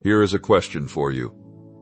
Here is a question for you.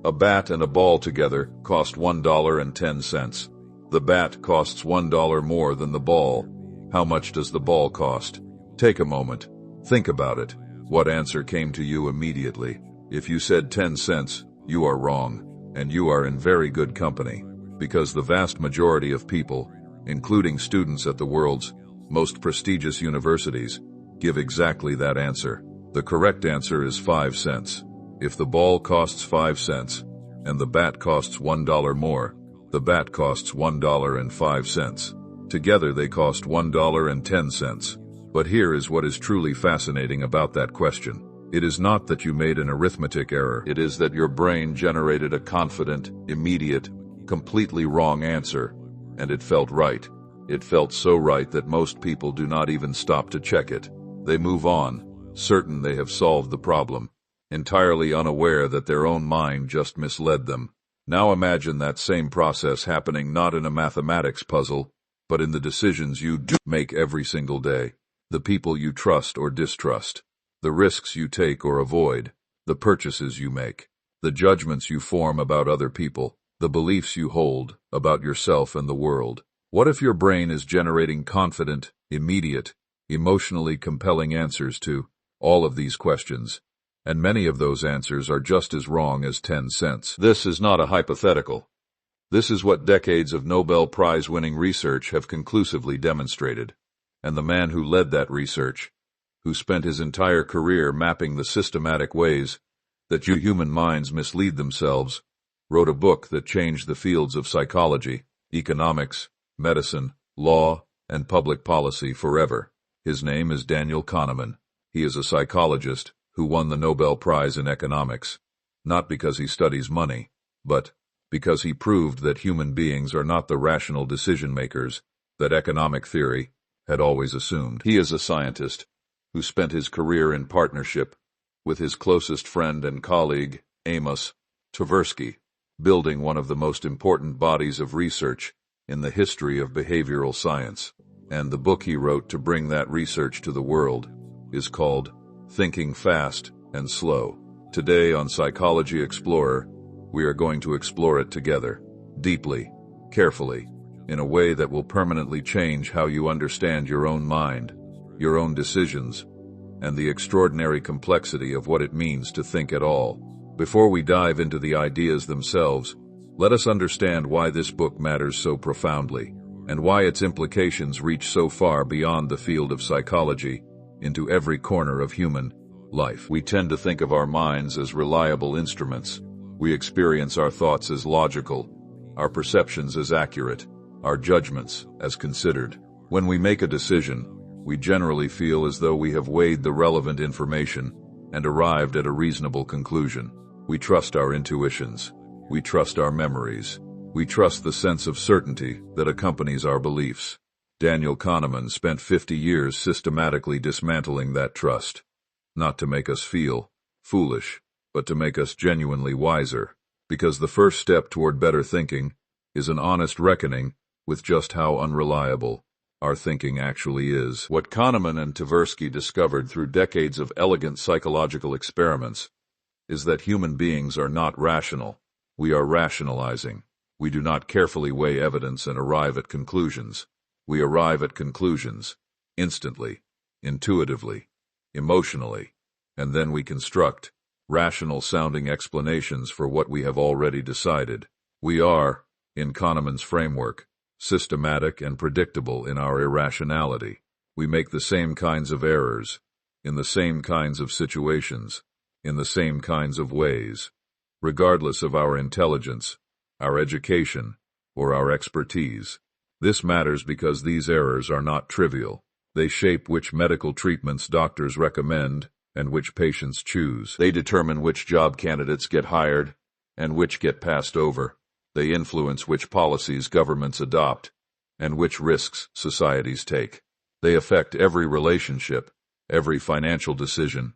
A bat and a ball together cost $1.10. The bat costs $1 more than the ball. How much does the ball cost? Take a moment. Think about it. What answer came to you immediately? If you said 10 cents, you are wrong, and you are in very good company, because the vast majority of people, including students at the world's most prestigious universities, give exactly that answer. The correct answer is 5 cents. If the ball costs 5 cents, and the bat costs $1 more, the bat costs $1.05. Together they cost $1.10. But here is what is truly fascinating about that question. It is not that you made an arithmetic error. It is that your brain generated a confident, immediate, completely wrong answer, and it felt right. It felt so right that most people do not even stop to check it. They move on, certain they have solved the problem, entirely unaware that their own mind just misled them. Now imagine that same process happening not in a mathematics puzzle, but in the decisions you do make every single day. The people you trust or distrust, the risks you take or avoid, the purchases you make, the judgments you form about other people, the beliefs you hold about yourself and the world. What if your brain is generating confident, immediate, emotionally compelling answers to all of these questions, and many of those answers are just as wrong as 10 cents? This is not a hypothetical. This is what decades of Nobel Prize-winning research have conclusively demonstrated. And the man who led that research, who spent his entire career mapping the systematic ways that human minds mislead themselves, wrote a book that changed the fields of psychology, economics, medicine, law, and public policy forever. His name is Daniel Kahneman. He is a psychologist who won the Nobel Prize in economics, not because he studies money, but because he proved that human beings are not the rational decision-makers that economic theory had always assumed. He is a scientist who spent his career in partnership with his closest friend and colleague, Amos Tversky, building one of the most important bodies of research in the history of behavioral science. And the book he wrote to bring that research to the world is called Thinking Fast and Slow. Today on Psychology Explorer, we are going to explore it together, deeply, carefully, in a way that will permanently change how you understand your own mind, your own decisions, and the extraordinary complexity of what it means to think at all. Before we dive into the ideas themselves, let us understand why this book matters so profoundly, and why its implications reach so far beyond the field of psychology into every corner of human life. We tend to think of our minds as reliable instruments. We experience our thoughts as logical, our perceptions as accurate, our judgments as considered. When we make a decision, we generally feel as though we have weighed the relevant information and arrived at a reasonable conclusion. We trust our intuitions. We trust our memories. We trust the sense of certainty that accompanies our beliefs. Daniel Kahneman spent 50 years systematically dismantling that trust, not to make us feel foolish, but to make us genuinely wiser, because the first step toward better thinking is an honest reckoning with just how unreliable our thinking actually is. What Kahneman and Tversky discovered through decades of elegant psychological experiments is that human beings are not rational. We are rationalizing. We do not carefully weigh evidence and arrive at conclusions. We arrive at conclusions instantly, intuitively, emotionally, and then we construct rational-sounding explanations for what we have already decided. We are, in Kahneman's framework, systematic and predictable in our irrationality. We make the same kinds of errors, in the same kinds of situations, in the same kinds of ways, regardless of our intelligence, our education, or our expertise. This matters because these errors are not trivial. They shape which medical treatments doctors recommend and which patients choose. They determine which job candidates get hired and which get passed over. They influence which policies governments adopt and which risks societies take. They affect every relationship, every financial decision,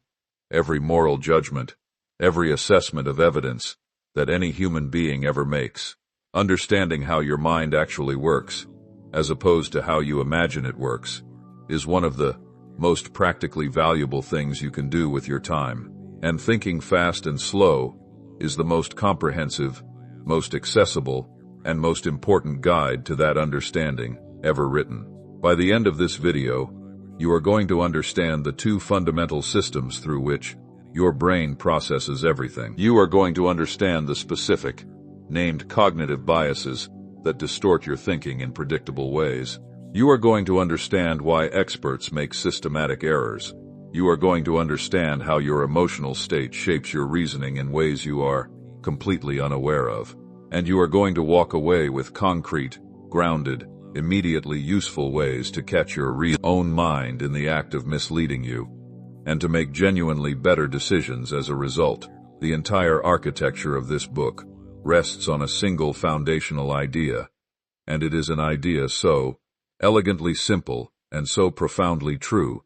every moral judgment, every assessment of evidence that any human being ever makes. Understanding how your mind actually works, as opposed to how you imagine it works, is one of the most practically valuable things you can do with your time. And thinking fast and slow is the most comprehensive, most accessible, and most important guide to that understanding ever written. By the end of this video, you are going to understand the two fundamental systems through which your brain processes everything. You are going to understand the specific, named cognitive biases that distort your thinking in predictable ways. You are going to understand why experts make systematic errors. You are going to understand how your emotional state shapes your reasoning in ways you are completely unaware of. And you are going to walk away with concrete, grounded, immediately useful ways to catch your own mind in the act of misleading you, and to make genuinely better decisions as a result. The entire architecture of this book rests on a single foundational idea, and it is an idea so elegantly simple and so profoundly true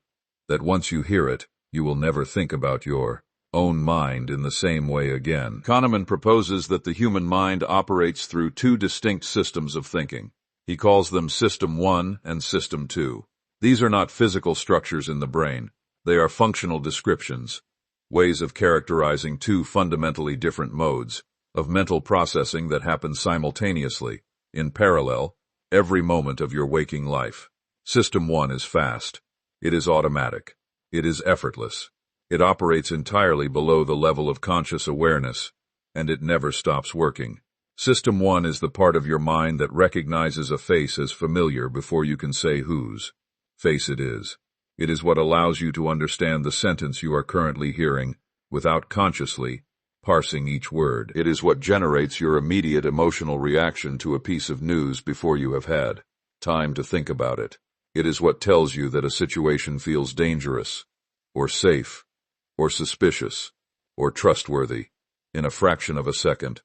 that once you hear it, you will never think about your own mind in the same way again. Kahneman proposes that the human mind operates through two distinct systems of thinking. He calls them System 1 and System 2. These are not physical structures in the brain. They are functional descriptions, ways of characterizing two fundamentally different modes of mental processing that happen simultaneously, in parallel, every moment of your waking life. System 1 is fast. It is automatic. It is effortless. It operates entirely below the level of conscious awareness, and it never stops working. System 1 is the part of your mind that recognizes a face as familiar before you can say whose face it is. It is what allows you to understand the sentence you are currently hearing without consciously parsing each word. It is what generates your immediate emotional reaction to a piece of news before you have had time to think about it. It is what tells you that a situation feels dangerous, or safe, or suspicious, or trustworthy, in a fraction of a second,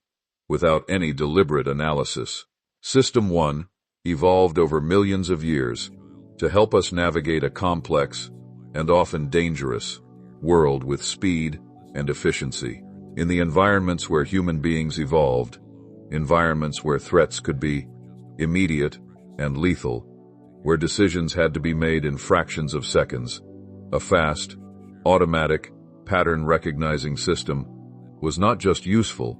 without any deliberate analysis. System 1 evolved over millions of years to help us navigate a complex, and often dangerous, world with speed and efficiency. In the environments where human beings evolved, environments where threats could be immediate and lethal, where decisions had to be made in fractions of seconds, a fast, automatic, pattern-recognizing system was not just useful,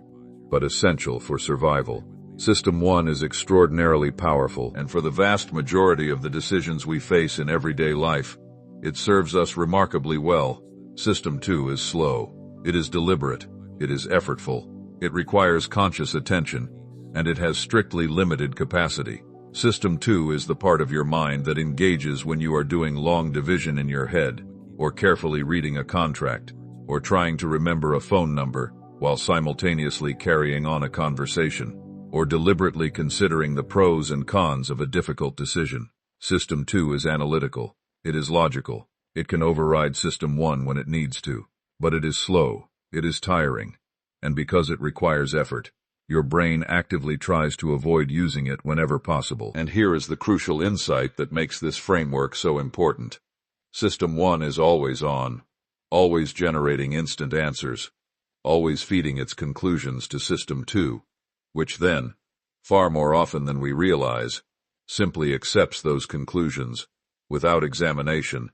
but essential for survival. System 1 is extraordinarily powerful, and for the vast majority of the decisions we face in everyday life, it serves us remarkably well. System 2 is slow. It is deliberate. It is effortful. It requires conscious attention, and it has strictly limited capacity. System 2 is the part of your mind that engages when you are doing long division in your head, or carefully reading a contract, or trying to remember a phone number while simultaneously carrying on a conversation, or deliberately considering the pros and cons of a difficult decision. System 2 is analytical. It is logical. It can override System 1 when it needs to. But it is slow. It is tiring. And because it requires effort, your brain actively tries to avoid using it whenever possible. And here is the crucial insight that makes this framework so important. System 1 is always on, always generating instant answers, always feeding its conclusions to System 2, which then, far more often than we realize, simply accepts those conclusions without examination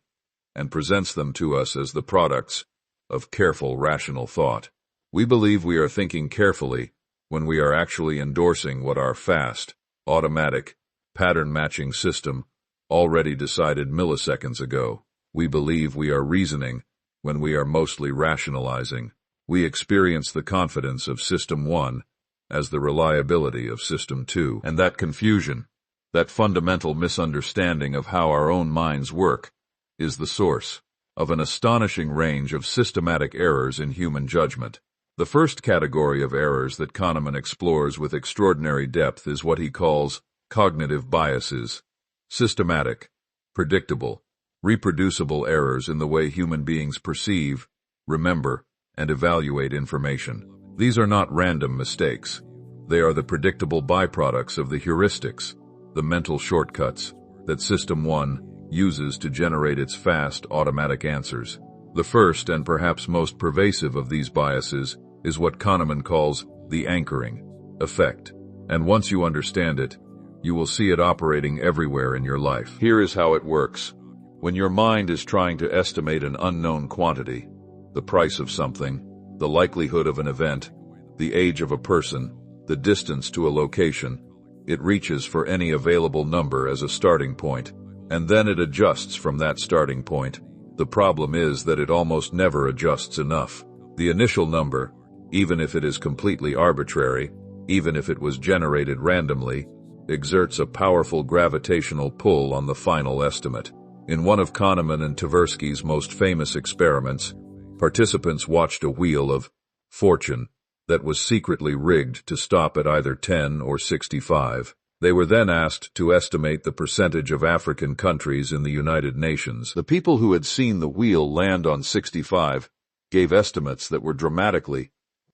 and presents them to us as the products of careful, rational thought. We believe we are thinking carefully when we are actually endorsing what our fast, automatic, pattern-matching system already decided milliseconds ago. We believe we are reasoning when we are mostly rationalizing. We experience the confidence of System 1 as the reliability of System 2. And that confusion, that fundamental misunderstanding of how our own minds work, is the source of an astonishing range of systematic errors in human judgment. The first category of errors that Kahneman explores with extraordinary depth is what he calls cognitive biases, systematic, predictable, reproducible errors in the way human beings perceive, remember, and evaluate information. These are not random mistakes. They are the predictable byproducts of the heuristics, the mental shortcuts, that System 1 uses to generate its fast, automatic answers. The first and perhaps most pervasive of these biases is what Kahneman calls the anchoring effect. And once you understand it, you will see it operating everywhere in your life. Here is how it works. When your mind is trying to estimate an unknown quantity, the price of something, the likelihood of an event, the age of a person, the distance to a location. It reaches for any available number as a starting point, and then it adjusts from that starting point. The problem is that it almost never adjusts enough. The initial number, even if it is completely arbitrary, even if it was generated randomly, exerts a powerful gravitational pull on the final estimate. In one of Kahneman and Tversky's most famous experiments, participants watched a wheel of fortune that was secretly rigged to stop at either 10 or 65. They were then asked to estimate the percentage of African countries in the United Nations. The people who had seen the wheel land on 65 gave estimates that were dramatically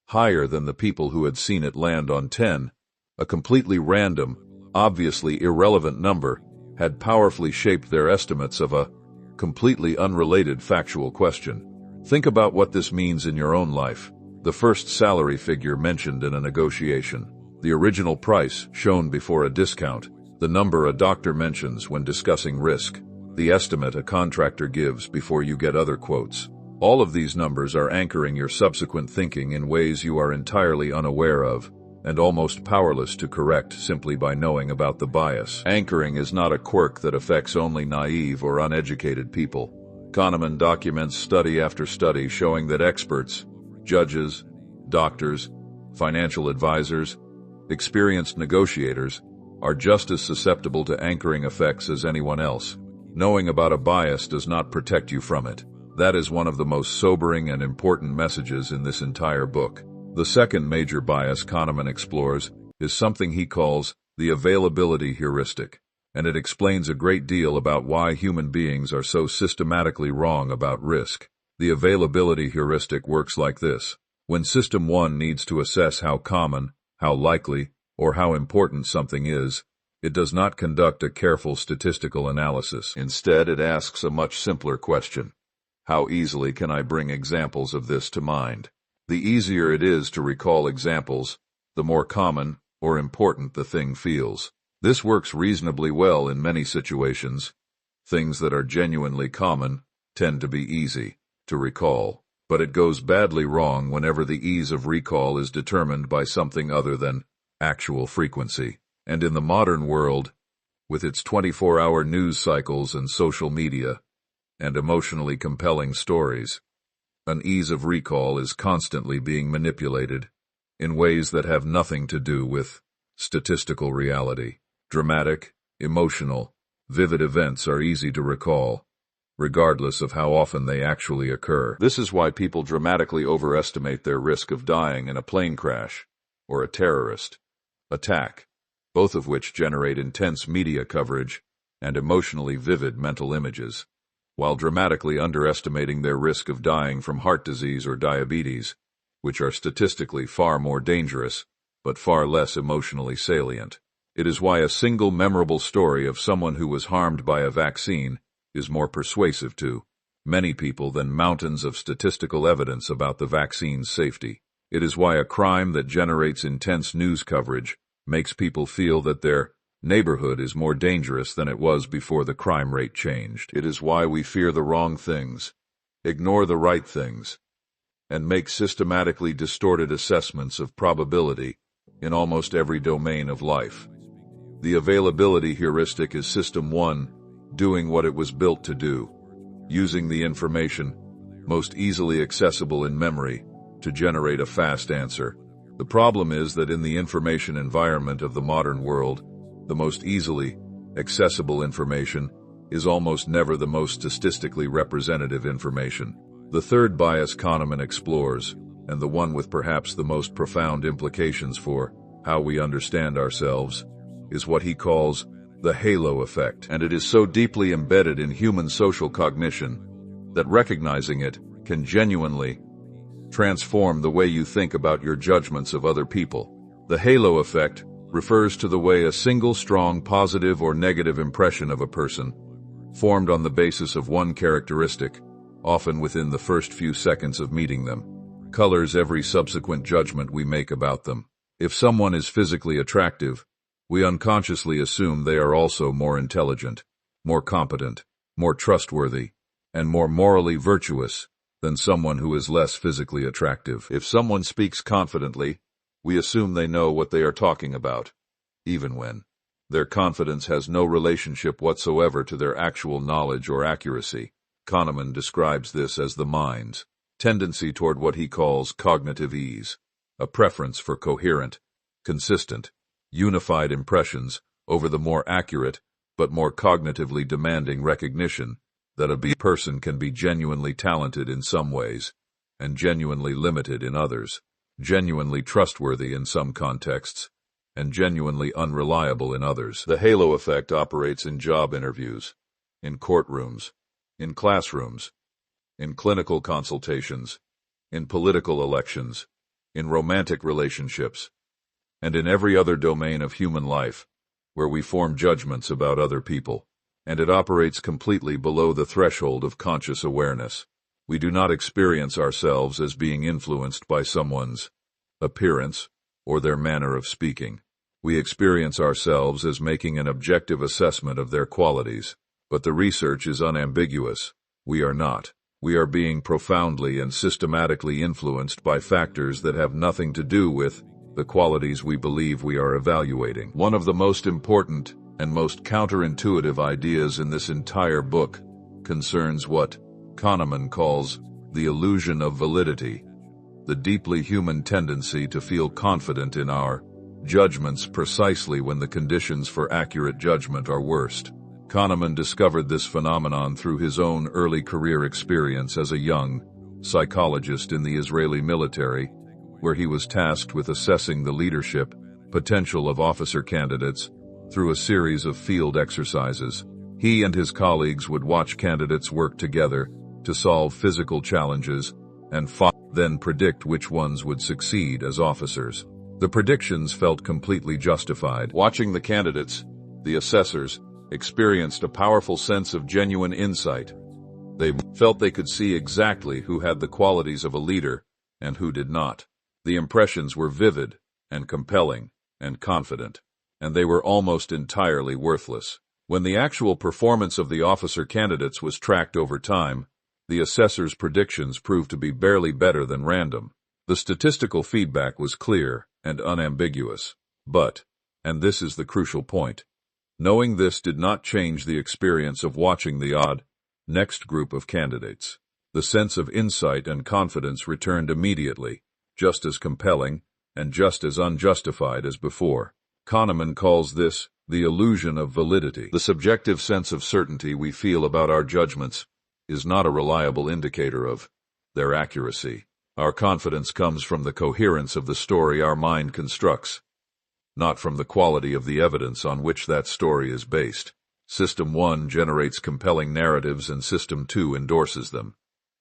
higher than the people who had seen it land on 10. A completely random, obviously irrelevant number had powerfully shaped their estimates of a completely unrelated factual question. Think about what this means in your own life. The first salary figure mentioned in a negotiation, the original price shown before a discount, the number a doctor mentions when discussing risk, the estimate a contractor gives before you get other quotes. All of these numbers are anchoring your subsequent thinking in ways you are entirely unaware of and almost powerless to correct simply by knowing about the bias. Anchoring is not a quirk that affects only naive or uneducated people. Kahneman documents study after study showing that experts, judges, doctors, financial advisors, experienced negotiators are just as susceptible to anchoring effects as anyone else. Knowing about a bias does not protect you from it. That is one of the most sobering and important messages in this entire book. The second major bias Kahneman explores is something he calls the availability heuristic, and it explains a great deal about why human beings are so systematically wrong about risk. The availability heuristic works like this. When System 1 needs to assess how common, how likely, or how important something is, it does not conduct a careful statistical analysis. Instead, it asks a much simpler question. How easily can I bring examples of this to mind? The easier it is to recall examples, the more common or important the thing feels. This works reasonably well in many situations. Things that are genuinely common tend to be easy to recall, but it goes badly wrong whenever the ease of recall is determined by something other than actual frequency. And in the modern world, with its 24-hour news cycles and social media, and emotionally compelling stories, an ease of recall is constantly being manipulated in ways that have nothing to do with statistical reality. Dramatic, emotional, vivid events are easy to recall, regardless of how often they actually occur. This is why people dramatically overestimate their risk of dying in a plane crash or a terrorist attack, both of which generate intense media coverage and emotionally vivid mental images, while dramatically underestimating their risk of dying from heart disease or diabetes, which are statistically far more dangerous, but far less emotionally salient. It is why a single memorable story of someone who was harmed by a vaccine is more persuasive to many people than mountains of statistical evidence about the vaccine's safety. It is why a crime that generates intense news coverage makes people feel that their neighborhood is more dangerous than it was before the crime rate changed. It is why we fear the wrong things, ignore the right things, and make systematically distorted assessments of probability in almost every domain of life. The availability heuristic is System 1 doing what it was built to do, using the information most easily accessible in memory to generate a fast answer. The problem is that in the information environment of the modern world, the most easily accessible information is almost never the most statistically representative information. The third bias Kahneman explores, and the one with perhaps the most profound implications for how we understand ourselves, is what he calls the halo effect. And it is so deeply embedded in human social cognition that recognizing it can genuinely transform the way you think about your judgments of other people. The halo effect refers to the way a single strong positive or negative impression of a person, formed on the basis of one characteristic, often within the first few seconds of meeting them, colors every subsequent judgment we make about them. If someone is physically attractive, we unconsciously assume they are also more intelligent, more competent, more trustworthy, and more morally virtuous than someone who is less physically attractive. If someone speaks confidently, we assume they know what they are talking about, even when their confidence has no relationship whatsoever to their actual knowledge or accuracy. Kahneman describes this as the mind's tendency toward what he calls cognitive ease, a preference for coherent, consistent, unified impressions over the more accurate but more cognitively demanding recognition that a person can be genuinely talented in some ways and genuinely limited in others, genuinely trustworthy in some contexts and genuinely unreliable in others. The halo effect operates in job interviews, in courtrooms, in classrooms, in clinical consultations, in political elections, in romantic relationships, and in every other domain of human life where we form judgments about other people, and it operates completely below the threshold of conscious awareness. We do not experience ourselves as being influenced by someone's appearance or their manner of speaking. We experience ourselves as making an objective assessment of their qualities, but the research is unambiguous. We are not. We are being profoundly and systematically influenced by factors that have nothing to do with the qualities we believe we are evaluating. One of the most important and most counterintuitive ideas in this entire book concerns what Kahneman calls the illusion of validity, the deeply human tendency to feel confident in our judgments precisely when the conditions for accurate judgment are worst. Kahneman discovered this phenomenon through his own early career experience as a young psychologist in the Israeli military, where he was tasked with assessing the leadership potential of officer candidates through a series of field exercises. He and his colleagues would watch candidates work together to solve physical challenges and then predict which ones would succeed as officers. The predictions felt completely justified. Watching the candidates, the assessors experienced a powerful sense of genuine insight. They felt they could see exactly who had the qualities of a leader and who did not. The impressions were vivid and compelling and confident, and they were almost entirely worthless. When the actual performance of the officer candidates was tracked over time, the assessors' predictions proved to be barely better than random. The statistical feedback was clear and unambiguous. But, and this is the crucial point, knowing this did not change the experience of watching the next group of candidates. The sense of insight and confidence returned immediately, just as compelling and just as unjustified as before. Kahneman calls this the illusion of validity. The subjective sense of certainty we feel about our judgments is not a reliable indicator of their accuracy. Our confidence comes from the coherence of the story our mind constructs, not from the quality of the evidence on which that story is based. System 1 generates compelling narratives and System 2 endorses them,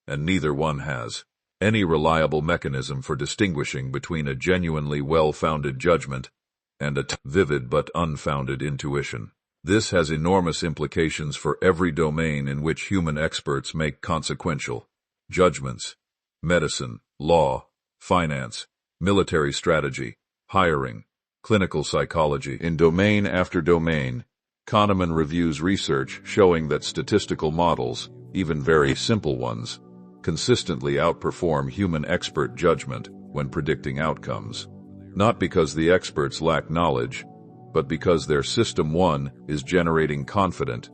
and neither one has any reliable mechanism for distinguishing between a genuinely well-founded judgment and a vivid but unfounded intuition. This has enormous implications for every domain in which human experts make consequential judgments: medicine, law, finance, military strategy, hiring, clinical psychology. In domain after domain, Kahneman reviews research showing that statistical models, even very simple ones, consistently outperform human expert judgment when predicting outcomes. Not because the experts lack knowledge, but because their System 1 is generating confident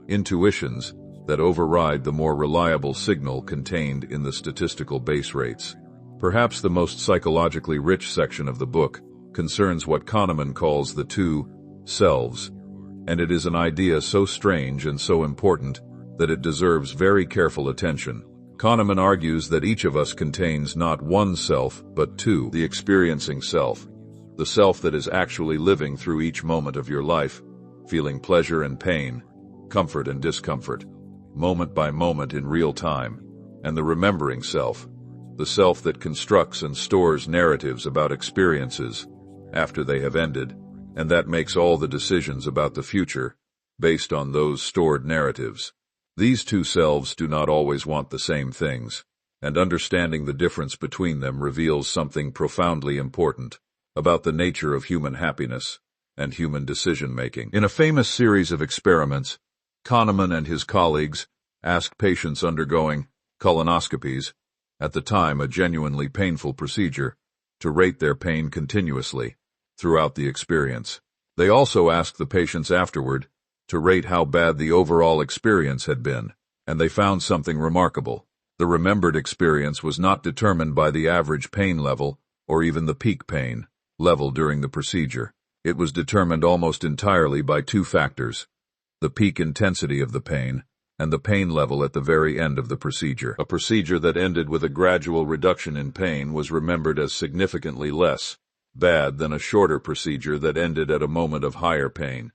intuitions that override the more reliable signal contained in the statistical base rates. Perhaps the most psychologically rich section of the book concerns what Kahneman calls the two selves, and it is an idea so strange and so important that it deserves very careful attention. Kahneman argues that each of us contains not one self, but two: the experiencing self, the self that is actually living through each moment of your life, feeling pleasure and pain, comfort and discomfort, moment by moment in real time, and the remembering self, the self that constructs and stores narratives about experiences after they have ended, and that makes all the decisions about the future based on those stored narratives. These two selves do not always want the same things, and understanding the difference between them reveals something profoundly important about the nature of human happiness and human decision-making. In a famous series of experiments, Kahneman and his colleagues asked patients undergoing colonoscopies at the time a genuinely painful procedure, to rate their pain continuously throughout the experience. They also asked the patients afterward to rate how bad the overall experience had been, and they found something remarkable. The remembered experience was not determined by the average pain level or even the peak pain level during the procedure. It was determined almost entirely by two factors: the peak intensity of the pain and the pain level at the very end of the procedure. A procedure that ended with a gradual reduction in pain was remembered as significantly less bad than a shorter procedure that ended at a moment of higher pain,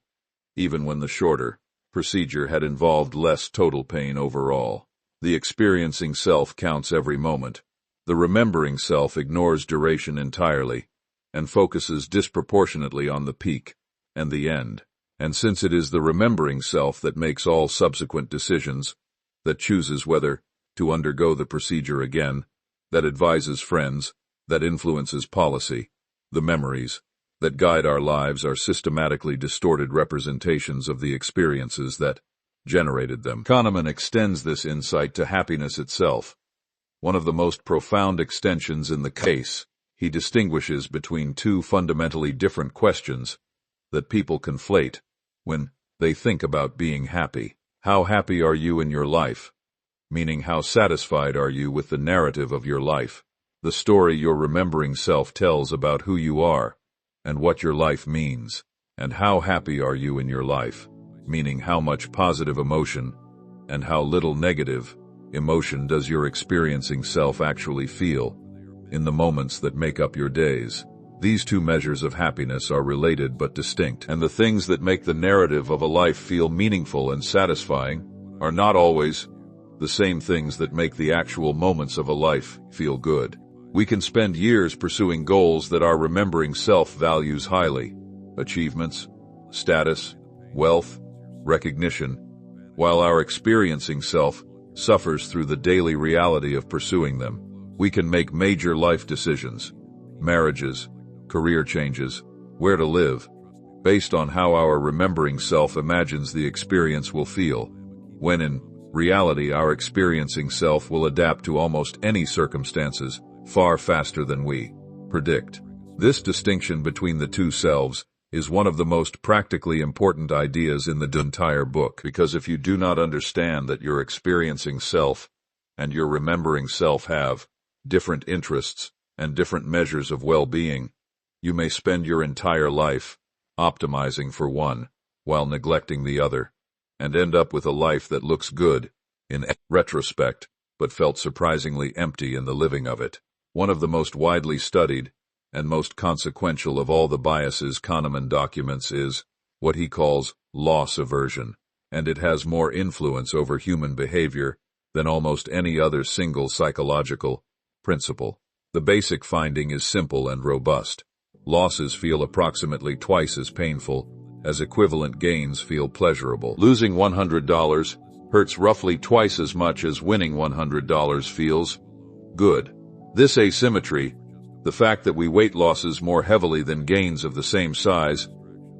even when the shorter procedure had involved less total pain overall. The experiencing self counts every moment. The remembering self ignores duration entirely and focuses disproportionately on the peak and the end. And since it is the remembering self that makes all subsequent decisions, that chooses whether to undergo the procedure again, that advises friends, that influences policy, the memories that guide our lives are systematically distorted representations of the experiences that generated them. Kahneman extends this insight to happiness itself. One of the most profound extensions in the case, he distinguishes between two fundamentally different questions that people conflate when they think about being happy. How happy are you in your life? Meaning, how satisfied are you with the narrative of your life, the story your remembering self tells about who you are and what your life means. And how happy are you in your life? Meaning, how much positive emotion and how little negative emotion does your experiencing self actually feel in the moments that make up your days. These two measures of happiness are related but distinct, and the things that make the narrative of a life feel meaningful and satisfying are not always the same things that make the actual moments of a life feel good. We can spend years pursuing goals that our remembering self values highly: achievements, status, wealth, recognition, while our experiencing self suffers through the daily reality of pursuing them. We can make major life decisions, marriages, career changes, where to live, based on how our remembering self imagines the experience will feel, when in reality our experiencing self will adapt to almost any circumstances far faster than we predict. This distinction between the two selves is one of the most practically important ideas in the entire book, because if you do not understand that your experiencing self and your remembering self have different interests and different measures of well-being, you may spend your entire life optimizing for one while neglecting the other, and end up with a life that looks good in retrospect but felt surprisingly empty in the living of it. One of the most widely studied and most consequential of all the biases Kahneman documents is what he calls loss aversion, and it has more influence over human behavior than almost any other single psychological principle. The basic finding is simple and robust. Losses feel approximately twice as painful as equivalent gains feel pleasurable. Losing $100 hurts roughly twice as much as winning $100 feels good. This asymmetry, the fact that we weight losses more heavily than gains of the same size,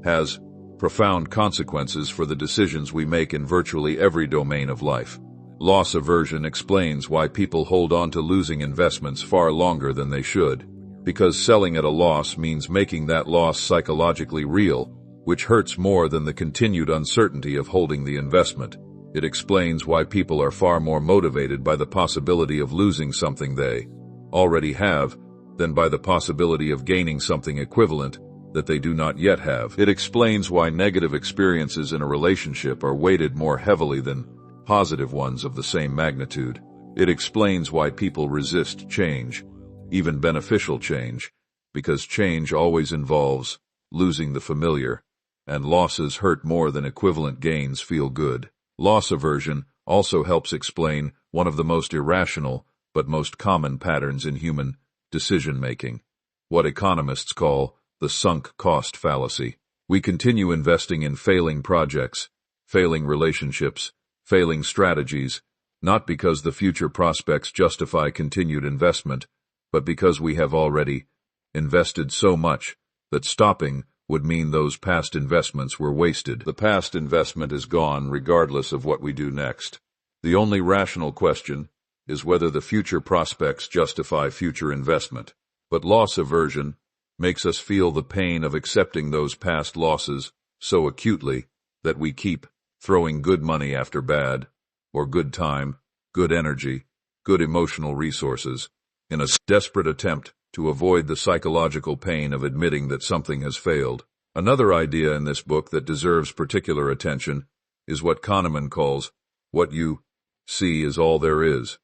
has profound consequences for the decisions we make in virtually every domain of life. Loss aversion explains why people hold on to losing investments far longer than they should, because selling at a loss means making that loss psychologically real, which hurts more than the continued uncertainty of holding the investment. It explains why people are far more motivated by the possibility of losing something they already have than by the possibility of gaining something equivalent that they do not yet have. It explains why negative experiences in a relationship are weighted more heavily than positive ones of the same magnitude. It explains why people resist change, even beneficial change, because change always involves losing the familiar, and losses hurt more than equivalent gains feel good. Loss aversion also helps explain one of the most irrational but most common patterns in human decision-making, what economists call the sunk cost fallacy. We continue investing in failing projects, failing relationships, failing strategies, not because the future prospects justify continued investment, but because we have already invested so much that stopping would mean those past investments were wasted. The past investment is gone regardless of what we do next. The only rational question is whether the future prospects justify future investment. But loss aversion makes us feel the pain of accepting those past losses so acutely that we keep throwing good money after bad, or good time, good energy, good emotional resources, in a desperate attempt to avoid the psychological pain of admitting that something has failed. Another idea in this book that deserves particular attention is what Kahneman calls, "what you see is all there is,"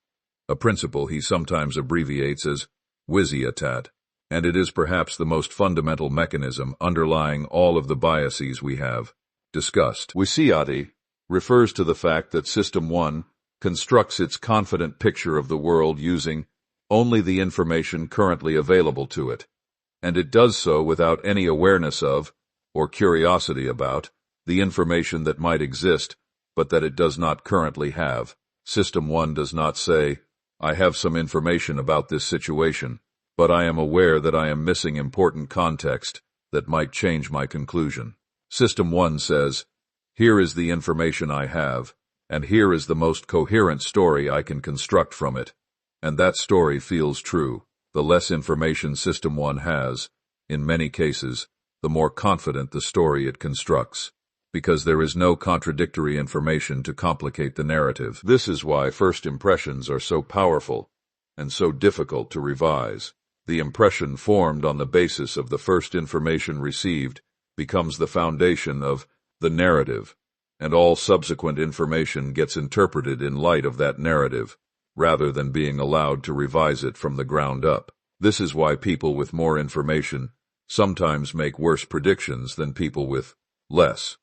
a principle he sometimes abbreviates as WYSIATAT, and it is perhaps the most fundamental mechanism underlying all of the biases we have discussed. WYSIATI refers to the fact that System 1 constructs its confident picture of the world using only the information currently available to it, and it does so without any awareness of, or curiosity about, the information that might exist, but that it does not currently have. System 1 does not say, "I have some information about this situation, but I am aware that I am missing important context that might change my conclusion." System 1 says, "Here is the information I have, and here is the most coherent story I can construct from it." And that story feels true. The less information System 1 has, in many cases, the more confident the story it constructs, because there is no contradictory information to complicate the narrative. This is why first impressions are so powerful and so difficult to revise. The impression formed on the basis of the first information received becomes the foundation of the narrative, and all subsequent information gets interpreted in light of that narrative, rather than being allowed to revise it from the ground up. This is why people with more information sometimes make worse predictions than people with less,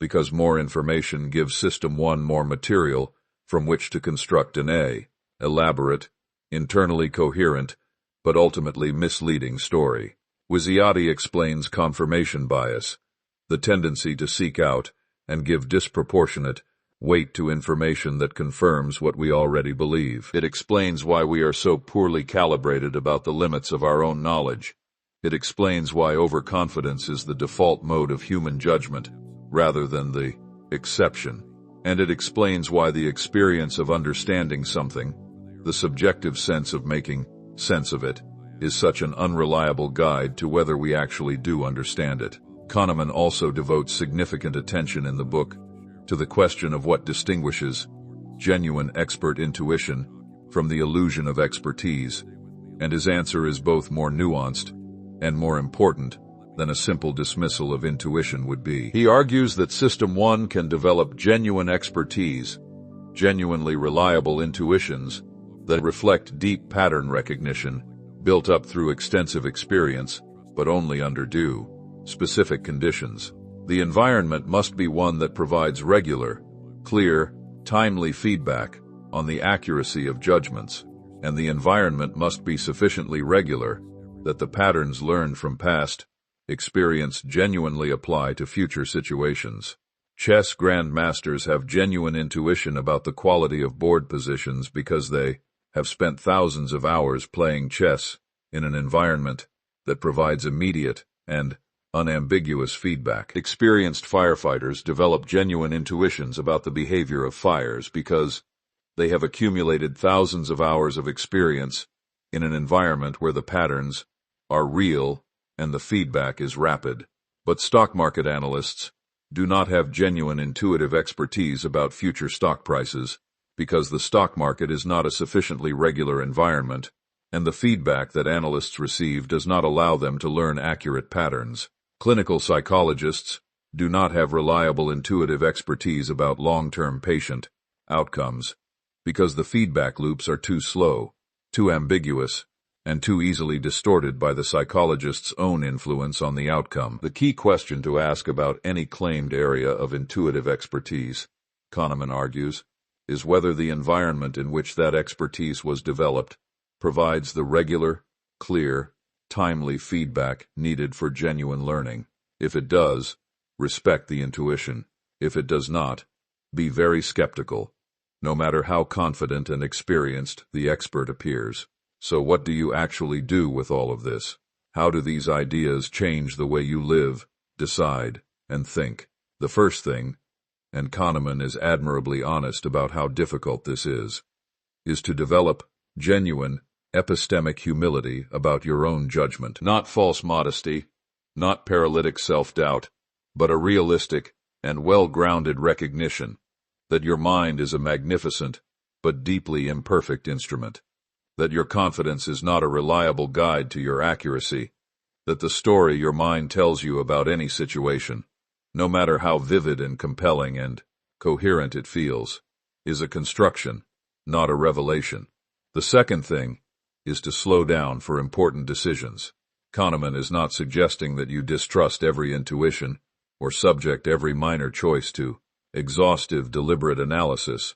because more information gives System 1 more material from which to construct an elaborate, internally coherent, but ultimately misleading story. WYSIATI explains confirmation bias, the tendency to seek out and give disproportionate weight to information that confirms what we already believe. It explains why we are so poorly calibrated about the limits of our own knowledge. It explains why overconfidence is the default mode of human judgment, rather than the exception. And it explains why the experience of understanding something, the subjective sense of making sense of it, is such an unreliable guide to whether we actually do understand it. Kahneman also devotes significant attention in the book to the question of what distinguishes genuine expert intuition from the illusion of expertise, and his answer is both more nuanced and more important than a simple dismissal of intuition would be. He argues that System 1 can develop genuine expertise, genuinely reliable intuitions that reflect deep pattern recognition built up through extensive experience, but only under due, specific conditions. The environment must be one that provides regular, clear, timely feedback on the accuracy of judgments, and the environment must be sufficiently regular that the patterns learned from past experience genuinely apply to future situations. Chess grandmasters have genuine intuition about the quality of board positions because they have spent thousands of hours playing chess in an environment that provides immediate and unambiguous feedback. Experienced firefighters develop genuine intuitions about the behavior of fires because they have accumulated thousands of hours of experience in an environment where the patterns are real and the feedback is rapid. But stock market analysts do not have genuine intuitive expertise about future stock prices because the stock market is not a sufficiently regular environment, and the feedback that analysts receive does not allow them to learn accurate patterns. Clinical psychologists do not have reliable intuitive expertise about long-term patient outcomes because the feedback loops are too slow, too ambiguous, and too easily distorted by the psychologist's own influence on the outcome. The key question to ask about any claimed area of intuitive expertise, Kahneman argues, is whether the environment in which that expertise was developed provides the regular, clear, timely feedback needed for genuine learning. If it does, respect the intuition. If it does not, be very skeptical, no matter how confident and experienced the expert appears. So what do you actually do with all of this? How do these ideas change the way you live, decide, and think? The first thing, and Kahneman is admirably honest about how difficult this is is to develop genuine, epistemic humility about your own judgment. Not false modesty, not paralytic self-doubt, but a realistic and well-grounded recognition that your mind is a magnificent but deeply imperfect instrument, that your confidence is not a reliable guide to your accuracy, that the story your mind tells you about any situation, no matter how vivid and compelling and coherent it feels, is a construction, not a revelation. The second thing is to slow down for important decisions. Kahneman is not suggesting that you distrust every intuition or subject every minor choice to exhaustive, deliberate analysis.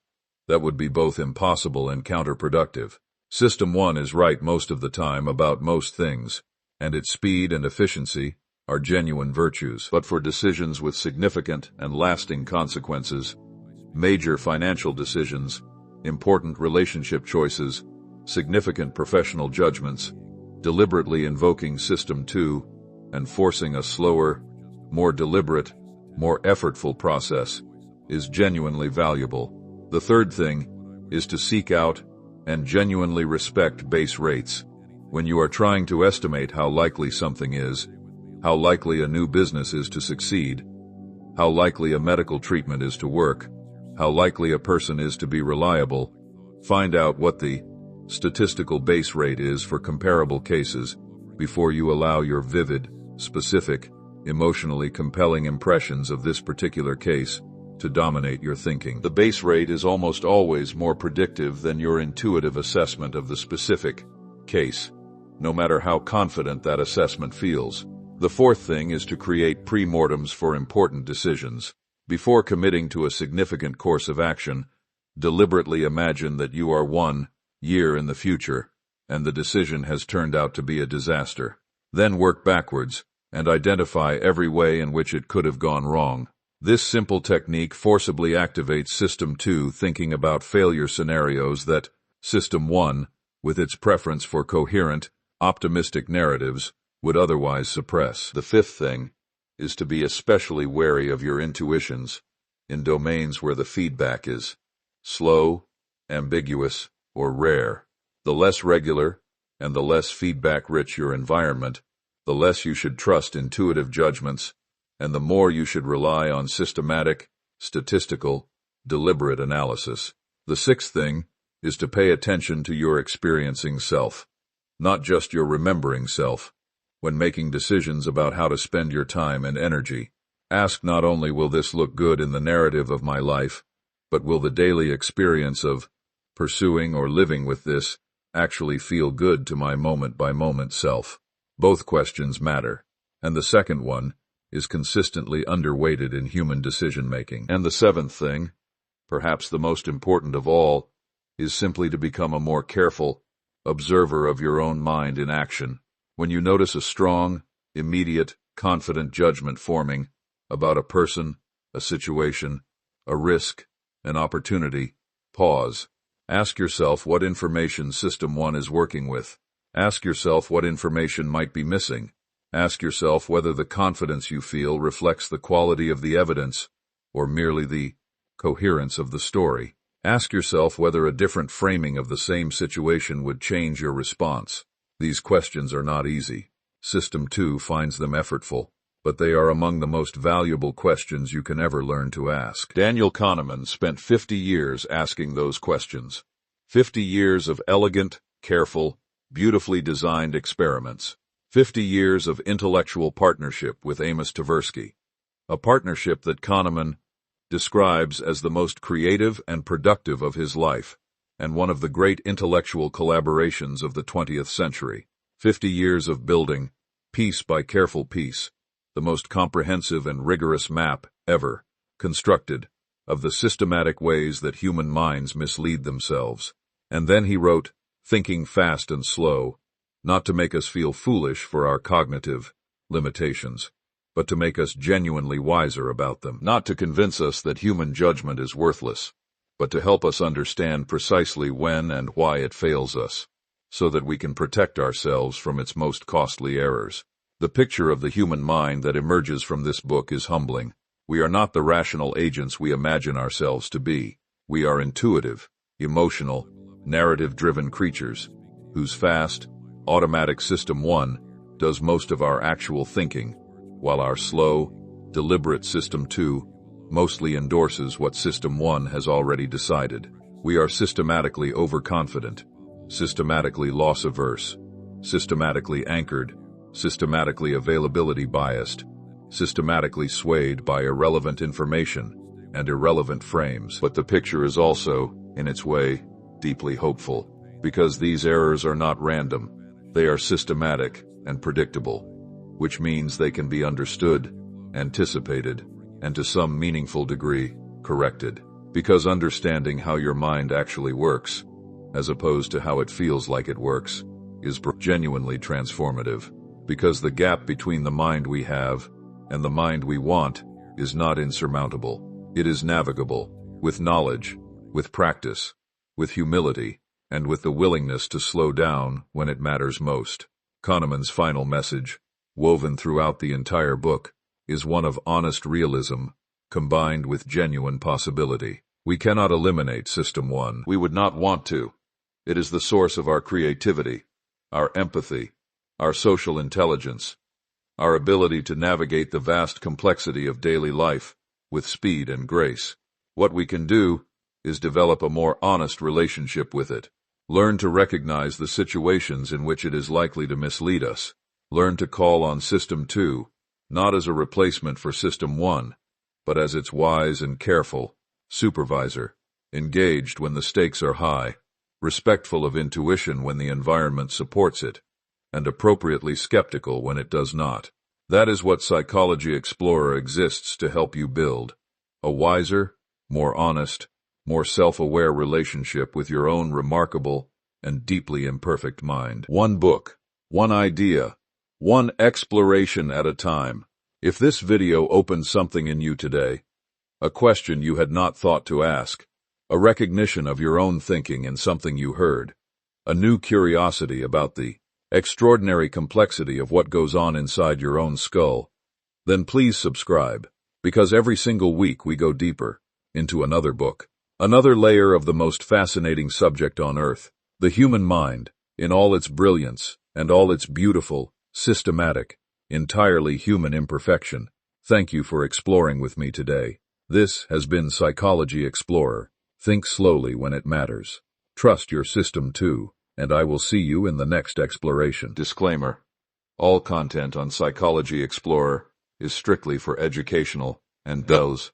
That would be both impossible and counterproductive. System 1 is right most of the time about most things, and its speed and efficiency are genuine virtues. But for decisions with significant and lasting consequences, major financial decisions, important relationship choices, significant professional judgments, deliberately invoking System 2 and forcing a slower, more deliberate, more effortful process is genuinely valuable. The third thing is to seek out and genuinely respect base rates. When you are trying to estimate how likely something is, how likely a new business is to succeed, how likely a medical treatment is to work, how likely a person is to be reliable, find out what the statistical base rate is for comparable cases before you allow your vivid, specific, emotionally compelling impressions of this particular case to dominate your thinking. The base rate is almost always more predictive than your intuitive assessment of the specific case, no matter how confident that assessment feels. The fourth thing is to create pre-mortems for important decisions. Before committing to a significant course of action, deliberately imagine that you are 1 year in the future, and the decision has turned out to be a disaster. Then work backwards and identify every way in which it could have gone wrong. This simple technique forcibly activates System 2 thinking about failure scenarios that System 1, with its preference for coherent, optimistic narratives, would otherwise suppress. The fifth thing is to be especially wary of your intuitions in domains where the feedback is slow, ambiguous, or rare. The less regular and the less feedback-rich your environment, the less you should trust intuitive judgments, and the more you should rely on systematic, statistical, deliberate analysis. The sixth thing is to pay attention to your experiencing self, not just your remembering self. When making decisions about how to spend your time and energy, ask not only will this look good in the narrative of my life, but will the daily experience of pursuing or living with this actually feel good to my moment-by-moment self? Both questions matter, and the second one is consistently underweighted in human decision-making. And the seventh thing, perhaps the most important of all, is simply to become a more careful observer of your own mind in action. When you notice a strong, immediate, confident judgment forming about a person, a situation, a risk, an opportunity, pause. Ask yourself what information System 1 is working with. Ask yourself what information might be missing. Ask yourself whether the confidence you feel reflects the quality of the evidence or merely the coherence of the story. Ask yourself whether a different framing of the same situation would change your response. These questions are not easy. System 2 finds them effortful, but they are among the most valuable questions you can ever learn to ask. Daniel Kahneman spent 50 years asking those questions. 50 years of elegant, careful, beautifully designed experiments. 50 years of intellectual partnership with Amos Tversky, a partnership that Kahneman describes as the most creative and productive of his life, and one of the great intellectual collaborations of the 20th century. 50 years of building, piece by careful piece, the most comprehensive and rigorous map ever constructed of the systematic ways that human minds mislead themselves. And then he wrote, Thinking Fast and Slow, not to make us feel foolish for our cognitive limitations, but to make us genuinely wiser about them. Not to convince us that human judgment is worthless, but to help us understand precisely when and why it fails us, so that we can protect ourselves from its most costly errors. The picture of the human mind that emerges from this book is humbling. We are not the rational agents we imagine ourselves to be. We are intuitive, emotional, narrative-driven creatures, whose fast, automatic System 1 does most of our actual thinking, while our slow, deliberate System 2 mostly endorses what System 1 has already decided. We are systematically overconfident, systematically loss-averse, systematically anchored, systematically availability biased, systematically swayed by irrelevant information and irrelevant frames. But the picture is also, in its way, deeply hopeful, because these errors are not random. They are systematic and predictable, which means they can be understood, anticipated, and to some meaningful degree, corrected. Because understanding how your mind actually works, as opposed to how it feels like it works, is genuinely transformative. Because the gap between the mind we have and the mind we want is not insurmountable. It is navigable, with knowledge, with practice, with humility, and with the willingness to slow down when it matters most. Kahneman's final message, woven throughout the entire book, is one of honest realism, combined with genuine possibility. We cannot eliminate System 1. We would not want to. It is the source of our creativity, our empathy, our social intelligence, our ability to navigate the vast complexity of daily life with speed and grace. What we can do is develop a more honest relationship with it. Learn to recognize the situations in which it is likely to mislead us. Learn to call on System 2, not as a replacement for System 1, but as its wise and careful supervisor, engaged when the stakes are high, respectful of intuition when the environment supports it, and appropriately skeptical when it does not. That is what Psychology Explorer exists to help you build: a wiser, more honest, more self-aware relationship with your own remarkable and deeply imperfect mind. One book, one idea, one exploration at a time. If this video opened something in you today, a question you had not thought to ask, a recognition of your own thinking in something you heard, a new curiosity about the extraordinary complexity of what goes on inside your own skull, then please subscribe, because every single week we go deeper into another book, another layer of the most fascinating subject on earth, the human mind, in all its brilliance and all its beautiful, systematic, entirely human imperfection. Thank you for exploring with me today. This has been Psychology Explorer. Think slowly when it matters. Trust your System 2, and I will see you in the next exploration. Disclaimer: all content on Psychology Explorer is strictly for educational and those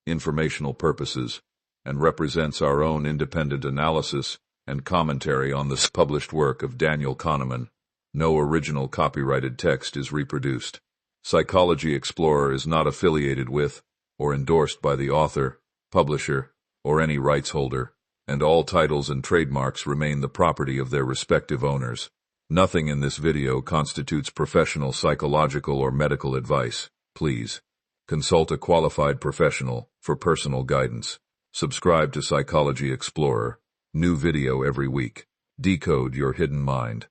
informational purposes, and represents our own independent analysis and commentary on the published work of Daniel Kahneman. No original copyrighted text is reproduced. Psychology Explorer is not affiliated with or endorsed by the author, publisher, or any rights holder, and all titles and trademarks remain the property of their respective owners. Nothing in this video constitutes professional psychological or medical advice. Please consult a qualified professional for personal guidance. Subscribe to Psychology Explorer. New video every week. Decode your hidden mind.